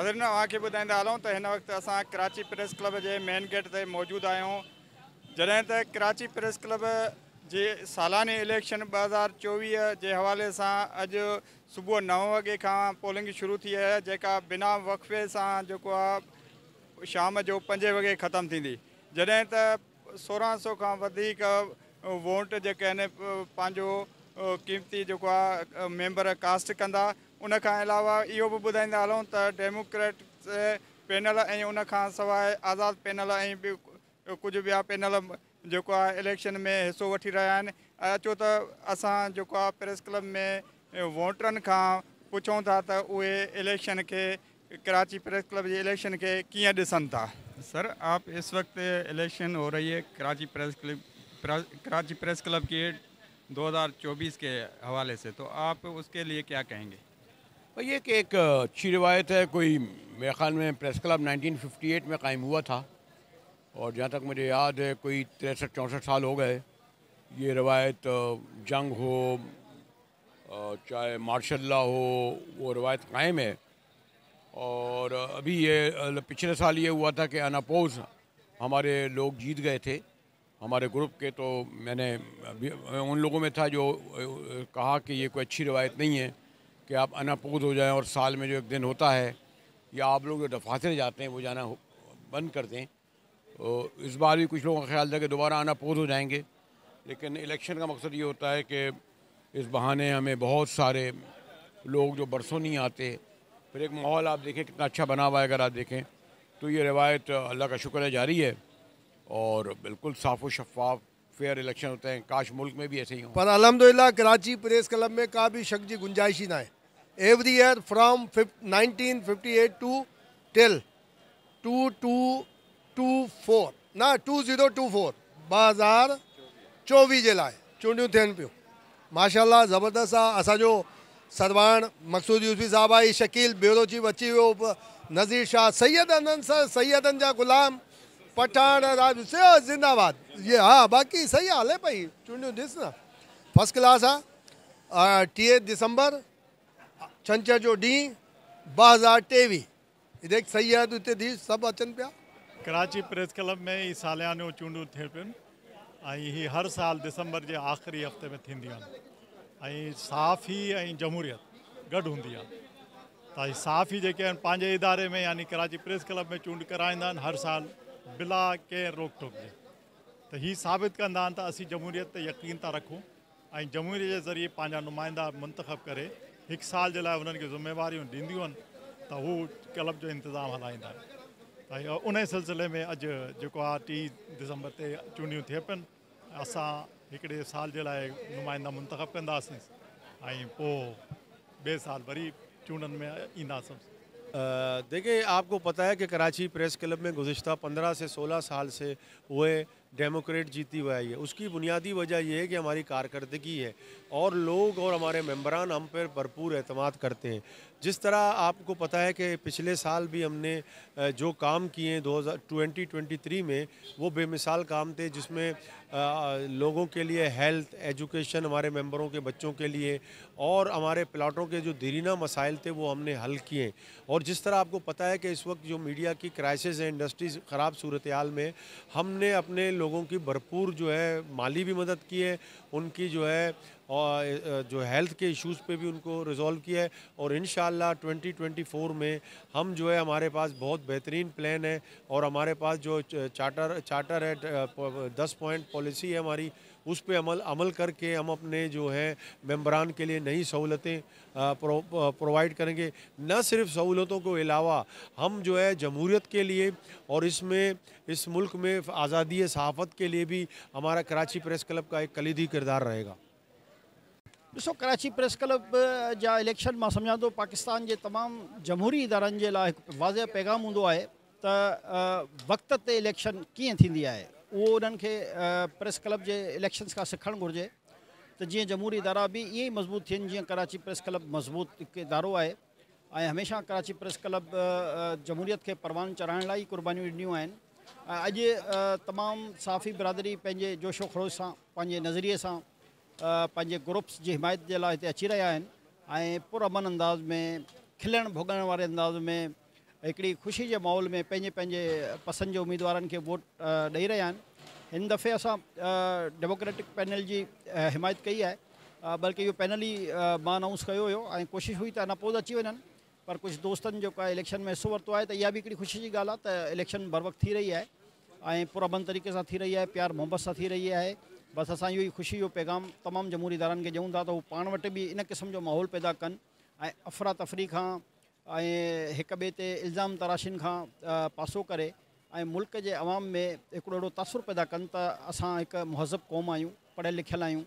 नाज़रीन अव्हांखे ॿुधाईंदा हलूं त हिन वक़्तु असां कराची प्रेस क्लब जे मेन गेट ते मौजूदु आहियूं। जॾहिं त कराची प्रेस क्लब जे सालानी इलेक्शन 2024 जे हवाले सां अॼु सुबुह 9 वॻे खां पोलिंग शुरू थी आहे, जेका बिना वक़फ़े सां जेको आहे शाम जो 5 वॻे ख़तमु थींदी। जॾहिं त 1600 खां वधीक वोट जेके आहिनि पंहिंजो क़ीमती जेको आहे मेंबर कास्ट कंदा। उन खां अलावा इहो बि ॿुधाईंदा हलूं त डेमोक्रेट पैनल ऐं उन खां सवाइ आज़ाद पैनल ऐं ॿियो कुझु ॿिया पैनल जेको आहे इलेक्शन में हिसो वठी रहिया आहिनि। अचो त असां जेको आहे प्रेस क्लब में वोटरनि खां पुछूं था त उहे इलेक्शन के कराची प्रेस क्लब जे इलेक्शन के कीअं ॾिसनि था। सर, आप इस वक्त इलेक्शन हो रही है कराची प्रेस क्लब की 2024 के हवाले से, तो आप उसके लिए क्या कहेंगे? ये कि एक अच्छी रिवायत है। कोई मेरे ख्याल में प्रेस क्लब 1958 में कायम हुआ था और जहाँ तक मुझे याद है कोई 63-64 साल हो गए। ये रिवायत जंग हो चाहे मार्शल लॉ हो, वो रिवायत कायम है। और अभी ये पिछले साल ये हुआ था कि अनअपोज हमारे लोग जीत गए थे हमारे ग्रुप के, तो मैंने उन लोगों में था जो कहा कि ये कोई अच्छी रिवायत नहीं है कि आप अनअपोज हो जाएं और साल में जो एक दिन होता है या आप लोग जो दफातर जाते हैं वो जाना बंद कर दें। तो इस बार भी कुछ लोगों का ख्याल था कि दोबारा अनअपोज हो जाएंगे, लेकिन इलेक्शन का मकसद ये होता है कि इस बहाने हमें बहुत सारे लोग जो बरसों नहीं आते, फिर एक माहौल आप देखें कितना अच्छा बना हुआ है। अगर आप देखें तो ये रिवायत अल्लाह का शुक्र है जारी है और बिल्कुल साफ़ व शफाफ फेयर इलेक्शन होते हैं। काश मुल्क में भी ऐसे ही हो। पर अल्हम्दुलिल्लाह कराची प्रेस क्लब में का भी शक की गुंजाइश ही ना है। Every year from 1958 to till 2224 ना 2024 2024 जे लाइ चूंडियूं थियनि पियूं। माशाल्लाह ज़बरदस्त आहे। असांजो सरवाण मकसूद यूसुफी साहब आई, शकील बेरोची अची वियो, नज़ीर शाह, सैयदनि जा गुलाम पठान जिंदाबाद। ये हाँ बाक़ी सही हले पई चूंडियूं ॾिस न फर्स्ट क्लास आहे। 30 दिसंबर छंछर जो ॾींहुं 2023 देख सैयद उते थी सभु अचनि पिया। कराची प्रेस क्लब में ही सालियानो चूंडियूं थियनि पियूं ऐं ही हर साल दिसंबर जे आख़िरी हफ़्ते में थींदियूं आहिनि ऐं साफ़ी ऐं जमहूरियत गॾु हूंदी आहे। त ही साफ़ी जेके आहिनि पंहिंजे इदारे में यानी कराची प्रेस क्लब में चूंड कराईंदा आहिनि हर साल बिला कंहिं रोक टोक जे। त ही साबित कंदा आहिनि त असीं जमहूरियत ते यकीन था रखूं ऐं जमहूरियत जे ज़रिए पंहिंजा नुमाइंदा मुंतख़ब करे हिकु साल जे लाइ उन्हनि खे ज़िम्मेवारियूं ॾींदियूं आहिनि त हू क्लब जो इंतिज़ाम हलाईंदा आहिनि। ऐं उन सिलसिले में अॼु जेको आहे 30 दिसंबर ते चूंडियूं थिए पियूं। असां हिकिड़े साल जे लाइ नुमाइंदा मुंतख़ब कंदासीं ऐं पोइ ॿिए साल वरी चूंडनि में ईंदासीं। देखिए, आपको पता है कि कराची प्रेस क्लब में गुज़िश्ता 15 से 16 साल से वो डेमोक्रेट जीती हुई है। उसकी बुनियादी वजह यह है कि हमारी कारकर्दगी है और लोग और हमारे मेंबरान हम पर भरपूर एतमाद करते हैं। जिस तरह आपको पता है कि पिछले साल भी हमने जो काम किए 2023 में वो बेमिसाल काम थे, जिसमें लोगों के लिए हेल्थ, एजुकेशन, हमारे मेंबरों के बच्चों के लिए और हमारे प्लाटों के जो दीरीना मसाइल थे वो हमने हल किए। और जिस तरह आपको पता है कि इस वक्त जो मीडिया की क्राइसिस है, इंडस्ट्रीज ख़राब सूरत हाल में, हमने अपने लोगों की भरपूर जो है माली भी मदद की है, उनकी जो है और जो हेल्थ के इश्यूज़ पे भी उनको रिज़ॉल्व किया है। और इंशाअल्लाह 2024 में हम जो है हमारे पास बहुत बेहतरीन प्लान है और हमारे पास जो चार्टर है 10 पॉइंट पॉलिसी है हमारी, उस पे अमल करके हम अपने जो है मेंबरान के लिए नई सहूलतें प्रोवाइड करेंगे। न सिर्फ सहूलतों के अलावा हम जो है जमहूरियत के लिए और इस मुल्क में आज़ादी सहाफ़त के लिए भी हमारा कराची प्रेस क्लब का एक कलीदी किरदार रहेगा। ॾिसो, कराची प्रेस क्लब जा इलेक्शन मां सम्झां थो पाकिस्तान जे तमामु जमहूरी इदारनि जे लाइ हिकु वाज़िह पैगाम हूंदो आहे त वक़्त ते इलेक्शन कीअं थींदी आहे। उहो उन्हनि खे प्रेस क्लब जे इलेक्शन्स खां सिखणु घुरिजे त जीअं जमहूरी इदारा बि ईअं ई मज़बूत थियनि जीअं कराची प्रेस क्लब मज़बूत हिकु इदारो आहे। ऐं हमेशह कराची प्रेस क्लब जमहूरियत खे परवान चढ़ाइण लाइ क़ुर्बानियूं ॾिनियूं आहिनि। अॼु तमामु साफ़ी बिरादरी पंहिंजे जोशो ख़रोश सां, पंहिंजे नज़रिए सां, पंहिंजे ग्रुप्स जी हिमायत जे लाइ हिते अची रहिया आहिनि ऐं पुरअमन अंदाज़ में, खिलण भुॻण वारे अंदाज़ में हिकिड़ी ख़ुशी जे माहौल में पंहिंजे पंहिंजे पसंदि जे उम्मीदवारनि खे वोट ॾेई रहिया आहिनि। हिन दफ़े असां डेमोक्रेटिक पैनल जी हिमायत कई आहे, बल्कि इहो पैनल ई मां अनाउंस कयो हुयो ऐं कोशिशि हुई त अनपोज़ अची वञनि, पर कुझु दोस्तनि जेका इलेक्शन में हिसो वरितो आहे त इहा बि हिकिड़ी ख़ुशी जी ॻाल्हि आहे त इलेक्शन बर वक़्तु थी रही आहे ऐं पुरअमन तरीक़े सां थी रही आहे, प्यार मोहब्बत सां थी रही आहे। बसि असां इहो ई ख़ुशी जो पैगाम तमामु जमहूरी इदारनि खे ॾियूं था त हू पाण वटि बि इन क़िस्म जो माहौल पैदा कनि ऐं अफ़रा तफ़री खां ऐं हिक ॿिए ते इल्ज़ाम तराशिनि खां पासो करे ऐं मुल्क जे अवाम में हिकिड़ो अहिड़ो तासुरु पैदा कनि त असां हिकु मुहज़ब क़ौम आहियूं, पढ़ियल लिखियल आहियूं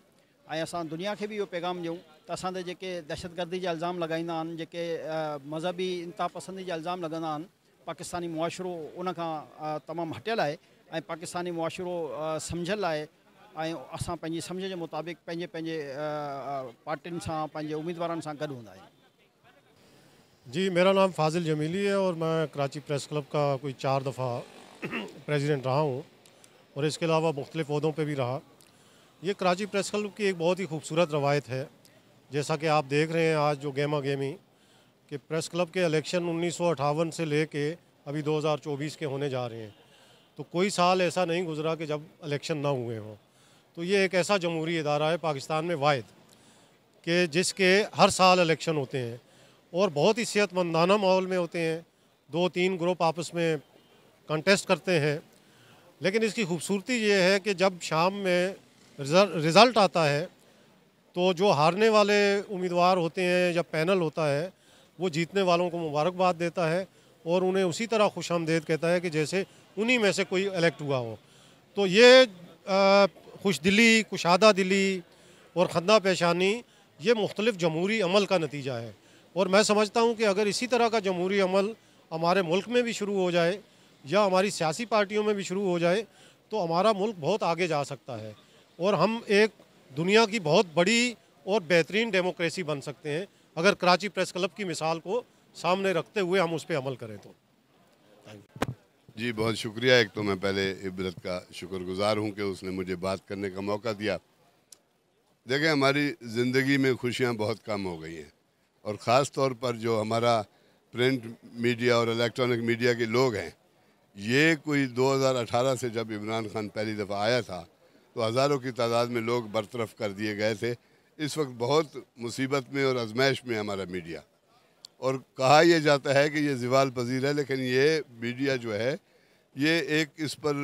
ऐं असां दुनिया खे बि इहो पैगाम ॾियूं त असांजे जेके दहशतगर्दी जा इल्ज़ाम लॻाईंदा आहिनि, जेके मज़हबी इंतिहा पसंदी जा इल्ज़ाम लॻंदा आहिनि, पाकिस्तानी मुआशिरो उन खां तमामु हटियल आहे ऐं पाकिस्तानी मुआशिरो सम्झियल आहे ऐं असां पंहिंजी सम्झ जे मुताबिक़ पंहिंजे पंहिंजे पार्टियुनि सां पंहिंजे उम्मीदवारनि सां गॾु हूंदा आहियूं। जी, मेरा नाम फाजिल जमीली है और मैं कराची प्रेस क्लब का कोई 4 दफ़ा प्रेसिडेंट रहा हूँ और इसके अलावा मुख्तलिफ़ ओहदों पे भी रहा। ये कराची प्रेस क्लब की एक बहुत ही खूबसूरत रवायत है। जैसा कि आप देख रहे हैं आज जो गेमा गेमी कि प्रेस क्लब के इलेक्शन 1958 से लेके अभी 2024 के होने जा रहे हैं, तो कोई साल ऐसा नहीं गुजरा कि जब इलेक्शन ना हुए हों। तो ये एक ऐसा जमहूरी इदारा है पाकिस्तान में वाहिद कि जिसके हर साल इलेक्शन होते हैं और बहुत ही सेहतमंदाना माहौल में होते हैं। 2-3 ग्रुप आपस में कंटेस्ट करते हैं, लेकिन इसकी खूबसूरती ये है कि जब शाम में रिज़ल्ट आता है तो जो हारने वाले उम्मीदवार होते हैं, जब पैनल होता है वो जीतने वालों को मुबारकबाद देता है और उन्हें उसी तरह खुशामदीद कहता है कि जैसे उन्हीं में से कोई इलेक्ट हुआ हो। तो ये खुशदिली, कुशादा दिली और खंदा पेशानी ये मुख्तलिफ़ जमहूरी अमल का नतीजा है और मैं समझता हूँ कि अगर इसी तरह का जमहूरी अमल हमारे मुल्क में भी शुरू हो जाए या हमारी सियासी पार्टियों में भी शुरू हो जाए तो हमारा मुल्क बहुत आगे जा सकता है और हम एक दुनिया की बहुत बड़ी और बेहतरीन डेमोक्रेसी बन सकते हैं अगर कराची प्रेस क्लब की मिसाल को सामने रखते हुए हम उस पर अमल करें तो। जी, बहुत शुक्रिया। एक तो मैं पहले इबरत का शुक्रगुजार हूँ कि उसने मुझे बात करने का मौका दिया। देखें, हमारी ज़िंदगी में खुशियाँ बहुत कम हो गई हैं और ख़ास तौर पर जो हमारा प्रिंट मीडिया और इलेक्ट्रॉनिक मीडिया के लोग हैं, ये कोई 2018 से जब इमरान खान पहली दफ़ा आया था तो हज़ारों की तादाद में लोग बरतरफ कर दिए गए थे। इस वक्त बहुत मुसीबत में और आजमाइश में हमारा मीडिया, और कहा यह जाता है कि ये ज़वाल पजीर है, लेकिन ये मीडिया जो है ये एक इस पर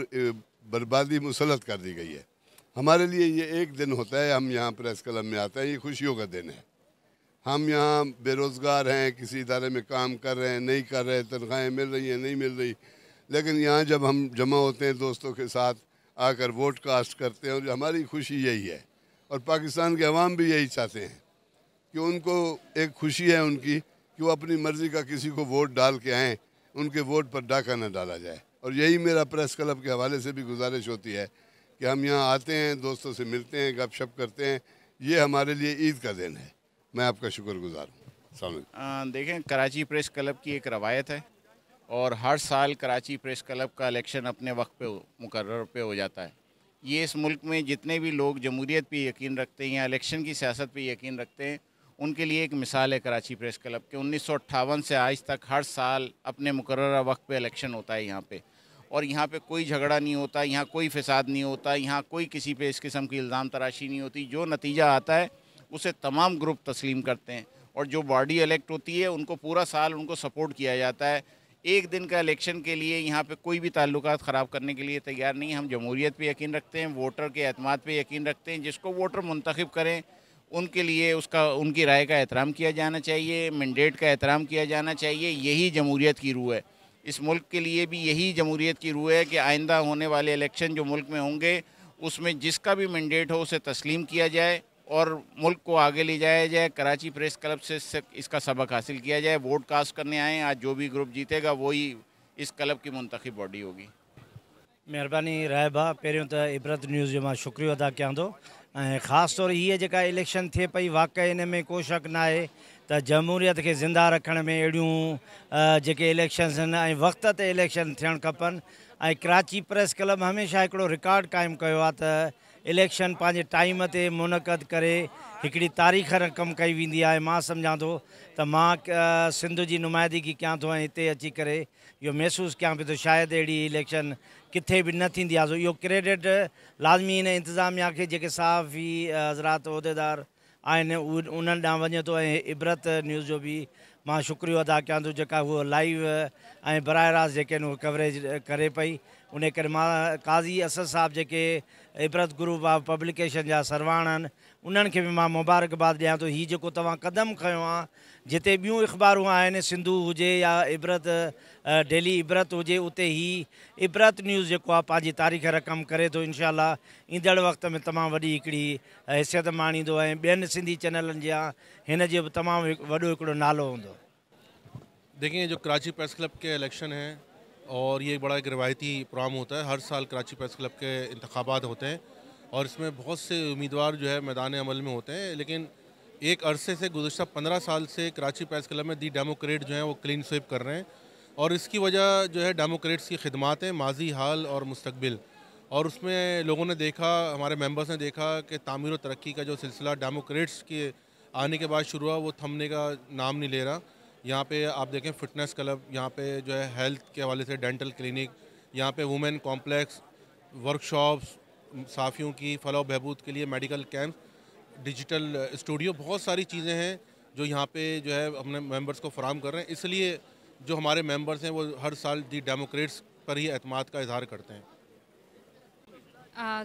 बर्बादी मुसलत कर दी गई है। हमारे लिए ये एक दिन होता है, हम यहाँ प्रेस क्लब में आते हैं, ये खुशियों का दिन है। हम यहाँ बेरोज़गार हैं, किसी इदारे में काम कर रहे हैं, नहीं कर रहे, तनख्वाहें मिल रही हैं, नहीं मिल रही, लेकिन यहाँ जब हम जमा होते हैं दोस्तों के साथ आकर वोट कास्ट करते हैं और हमारी खुशी यही है और पाकिस्तान के अवाम भी यही चाहते हैं कि उनको एक खुशी है उनकी कि वो अपनी मर्ज़ी का किसी को वोट डाल के आएँ, उनके वोट पर डाका न डाला जाए। और यही मेरा प्रेस क्लब के हवाले से भी गुजारिश होती है कि हम यहाँ आते हैं, दोस्तों से मिलते हैं, गपशप करते हैं। ये हमारे लिए ईद का दिन है। मैं आपका शुक्रगुजार हूँ। देखें, कराची प्रेस क्लब की एक रवायत है और हर साल कराची प्रेस क्लब का इलेक्शन अपने वक्त पे मुकर्रर पे हो जाता है। ये इस मुल्क में जितने भी लोग जमहूरियत पे यकीन रखते हैं या इलेक्शन की सियासत पे यकीन रखते हैं, उनके लिए एक मिसाल है कराची प्रेस क्लब के। 1958 से आज तक हर साल अपने मुकर्रर वक्त पे इलेक्शन होता है यहाँ पे, और यहाँ पे कोई झगड़ा नहीं होता, यहाँ कोई फ़साद नहीं होता, यहाँ कोई किसी पे इस किस्म की इल्ज़ाम तराशी नहीं होती। जो नतीजा आता है उसे तमाम ग्रुप तस्लीम करते हैं और जो बॉडी इलेक्ट होती है उनको पूरा साल उनको सपोर्ट किया जाता है। एक दिन का इलेक्शन के लिए यहाँ पे कोई भी ताल्लुकात ख़राब करने के लिए तैयार नहीं है। हम जमहूरियत पे यकीन रखते हैं, वोटर के एतमाद पे यकीन रखते हैं। जिसको वोटर मुंतखब करें उनके लिए उनकी राय का एहतराम किया जाना चाहिए, मैंडेट का एहतराम किया जाना चाहिए। यही जमहूरियत की रूह है। इस मुल्क के लिए भी यही जमहूरियत की रूह है कि आइंदा होने वाले इलेक्शन जो मुल्क में होंगे उसमें जिसका भी मैंडेट हो उसे तस्लीम किया जाए और मुल्क को आगे ले जाया जाए। कराची प्रेस क्लब से इसका सबक हासिल किया जाए। वोट कास्ट करने आएँ, आज जो भी ग्रुप जीतेगा वही इस क्लब की मुंतखब बॉडी होगी। मेहरबानी रायबा, पहिरियों त इबरत न्यूज़ जो मां शुक्रियो अदा कयां थो ऐं ख़ासि तौर हीअ जेका इलेक्शन थिए पई, वाक़ई इन में को शक न आहे त जमहूरियत खे ज़िंदा रखण में अहिड़ियूं जेके इलेक्शन्स आहिनि ऐं वक़्त ते इलेक्शन थियणु खपनि। ऐं कराची प्रेस क्लब हमेशह हिकिड़ो रिकॉर्ड क़ाइमु कयो आहे त इलेक्शन पंहिंजे टाइम ते मुनक़द करे हिकिड़ी तारीख़ रक़म कई वेंदी आहे। मां सम्झां थो त मां सिंध जी नुमाइंदगी कयां थो ऐं हिते अची करे इहो महसूसु कयां पियो त शायदि अहिड़ी इलेक्शन किथे बि न थींदी आहे। इहो क्रेडिट लाज़मी इन इंतिज़ामिया खे जेके सहाफ़ी हज़रात उहिदेदार आहिनि उन्हनि ॾांहुं वञे थो ऐं इबरत न्यूज़ जो बि मां शुक्रियो अदा कयां थो जेका उहो लाइव ऐं बराह रास्त जेके आहिनि उहो कवरेज करे पई। उन करे मां काज़ी असद साहब जेके इबरत ग्रुप ऑफ पब्लिकेशन जा सरवाण आहिनि उन्हनि खे बि मां मुबारकबाद ॾियां थो। हीउ जेको तव्हां क़दम खयो आहे जिते ॿियूं अख़बारूं आहिनि सिंधु हुजे या इबरत डेली इबरत हुजे उते ही इबरत न्यूज़ जेको आहे पंहिंजी तारीख़ रक़म करे थो। इंशाअल्लाह ईंदड़ वक़्त में तमामु वॾी हिकिड़ी हैसियत माणींदो ऐं ॿियनि सिंधी चैनलनि जा हिन जो बि तमामु वॾो हिकिड़ो नालो हूंदो। देखिए, जो कराची प्रेस क्लब के इलेक्शन हैं और ये बड़ा एक रिवायती प्रोग्राम होता है। हर साल कराची प्रेस क्लब के इंतखाबात होते हैं और इसमें बहुत से उम्मीदवार जो है मैदान अमल में होते हैं। लेकिन एक अरसे से गुज़श्ता 15 साल से कराची प्रेस क्लब में दी डेमोक्रेट जो हैं वो क्लीन स्वीप कर रहे हैं और इसकी वजह जो है डेमोक्रेट्स की खिदमात हैं माजी, हाल और मुस्तकबिल। और उसमें लोगों ने देखा, हमारे मेंबर्स ने देखा कि तामीर और तरक्की का जो सिलसिला डेमोक्रेट्स के आने के बाद शुरू हुआ वो थमने का नाम नहीं ले रहा। यहाँ पे आप देखें फिटनेस क्लब, यहाँ पे जो है हेल्थ के हवाले से डेंटल क्लिनिक, यहाँ पे वुमेन कॉम्प्लेक्स, वर्कशॉप्स, साफ़ियों की फलाह बहबूद के लिए मेडिकल कैंप, डिजिटल स्टूडियो, बहुत सारी चीज़ें हैं जो यहाँ पे जो है अपने मेंबर्स को फराहम कर रहे हैं। इसलिए जो हमारे मेंबर्स हैं वो हर साल दी डेमोक्रेट्स पर ही एतमाद का इजहार करते हैं।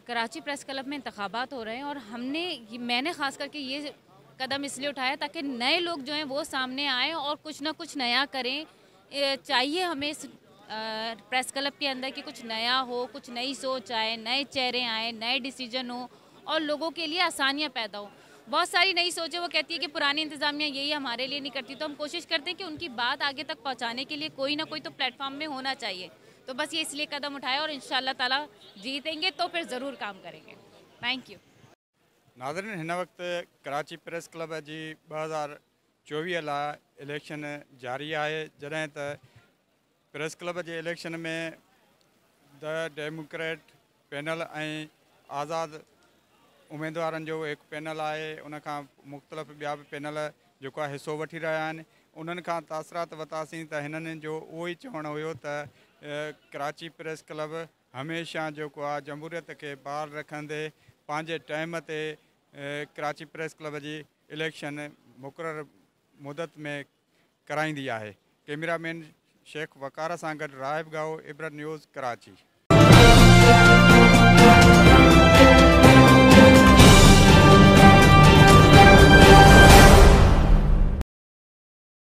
कराची प्रेस क्लब में इंतखाबात हो रहे हैं और मैंने ख़ास करके ये कदम इसलिए उठाया ताकि नए लोग जो हैं वो सामने आए और कुछ ना कुछ नया करें। चाहिए हमें प्रेस क्लब के अंदर कि कुछ नया हो, कुछ नई सोच आए, नए चेहरे आए, नए डिसीजन हो और लोगों के लिए आसानियाँ पैदा हो। बहुत सारी नई सोचें वो कहती है कि पुरानी इंतज़ामिया यही हमारे लिए नहीं करती, तो हम कोशिश करते हैं कि उनकी बात आगे तक पहुँचाने के लिए कोई ना कोई तो प्लेटफॉर्म में होना चाहिए। तो बस ये इसलिए कदम उठाया और इंशाअल्लाह ताला जीतेंगे तो फिर ज़रूर काम करेंगे। Thank you. नाज़रीन, हिन वक़्तु कराची प्रेस क्लब जी 2024 लाइ इलेक्शन जारी आहे। जॾहिं त प्रेस क्लब जे इलेक्शन में द डेमोक्रेट पैनल ऐं आज़ाद उम्मीदवारनि जो हिकु पैनल आहे, उनखां मुख़्तलिफ़ ॿिया बि पैनल जेको आहे हिसो वठी रहिया आहिनि। उन्हनि खां तासरात वरितासीं त हिननि जो उहो ई चवणु हुयो त कराची प्रेस क्लब हमेशह जेको आहे जमहूरियत खे बार रखंदे पंहिंजे टाइम ते कराची प्रेस क्लब जी इलेक्शन मुक़ररु मुदत में कराईंदी आहे। कैमरामैन शेख वक़ार सां गॾु राहिब गाओ, इबरत न्यूज़, कराची।